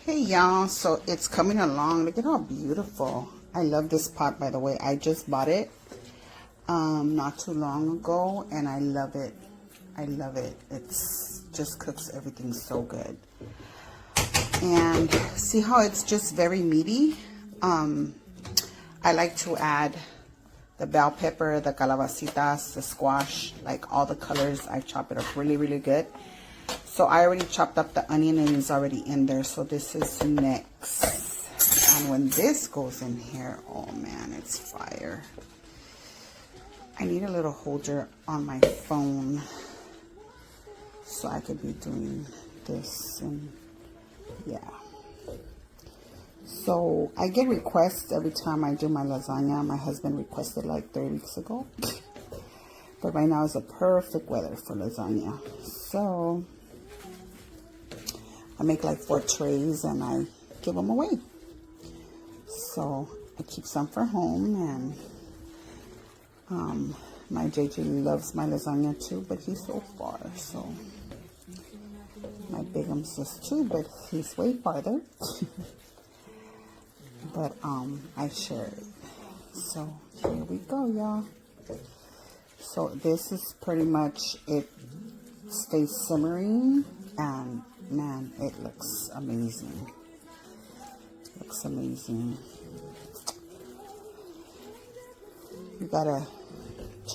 Hey y'all, so it's coming along. Look at how beautiful. I love this pot, by the way. I just bought it not too long ago, and I love it. I love it. It's just cooks everything so good. And see how it's just very meaty? I like to add the bell pepper, the calabacitas, the squash, like all the colors. I chop it up really, really good. So I already chopped up the onion and it's already in there. So this is next. And when this goes in here, oh man, it's fire. I need a little holder on my phone so I could be doing this. And yeah. So I get requests every time I do my lasagna. My husband requested like 3 weeks ago. But right now is the perfect weather for lasagna. So I make like 4 trays and I give them away. So I keep some for home, and my JJ loves my lasagna too, but he's so far. So my Bigum's just too, but he's way farther. But I share it. So here we go, y'all. So this is pretty much it. Stays simmering, and man, it looks amazing. Looks amazing. You gotta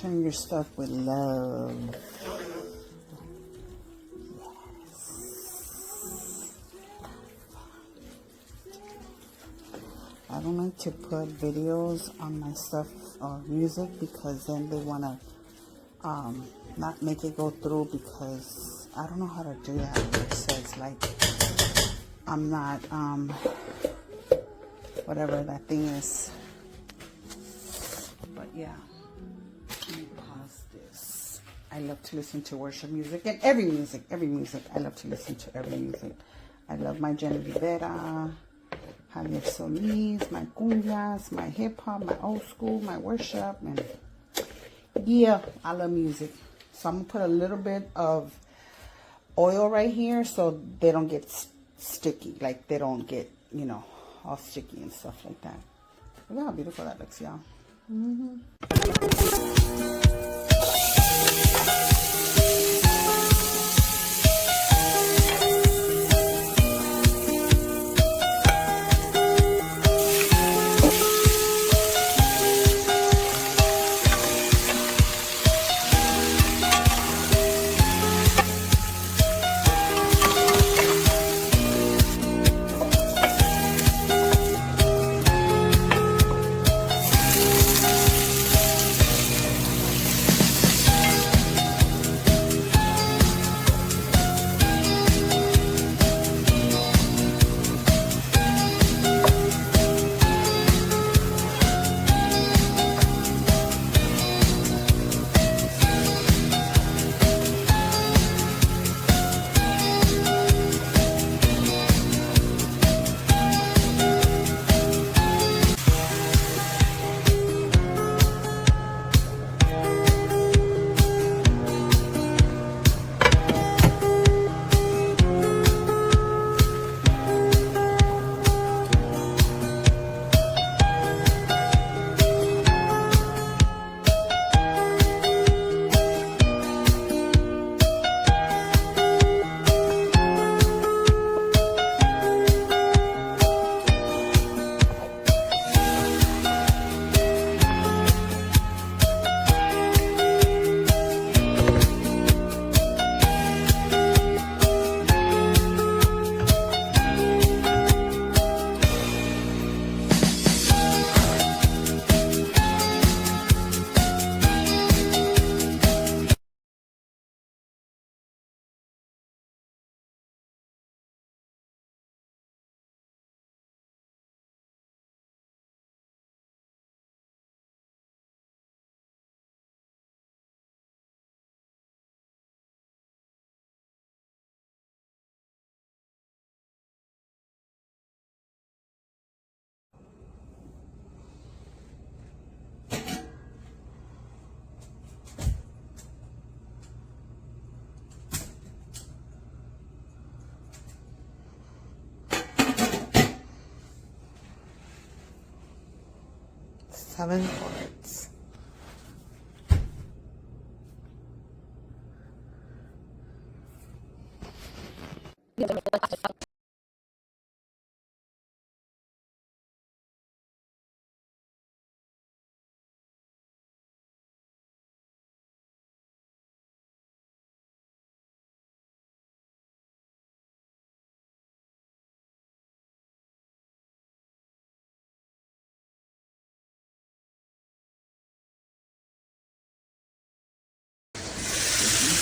turn your stuff with love. Yes. I don't like to put videos on my stuff or music because then they wanna not make it go through, because I don't know how to do that. It says like I'm not whatever that thing is. But yeah, let me pause this. I love to listen to worship music and every music. I love to listen to every music. I love my Jenny Rivera, Javier Solis, my cumbias, my hip hop, my old school, my worship, and yeah, I love music. So I'm gonna put a little bit of oil right here so they don't get sticky, like they don't get, you know, all sticky and stuff like that. Look how beautiful that looks, y'all. 7 quarts.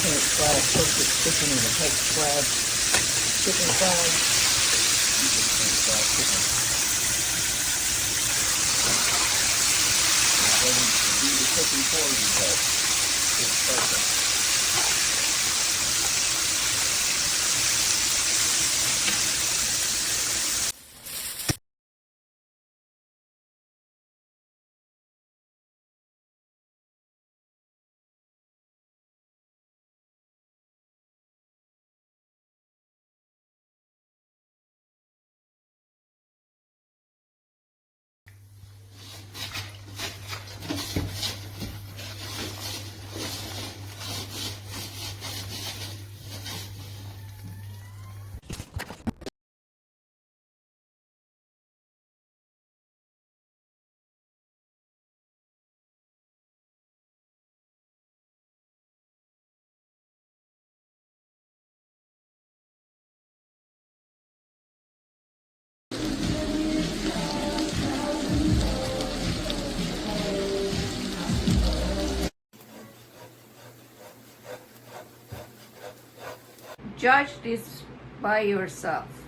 Fried toasted chicken and a HexClad chicken fried. Fried chicken. Ready to do the cooking for you, but it's perfect. Judge this by yourself.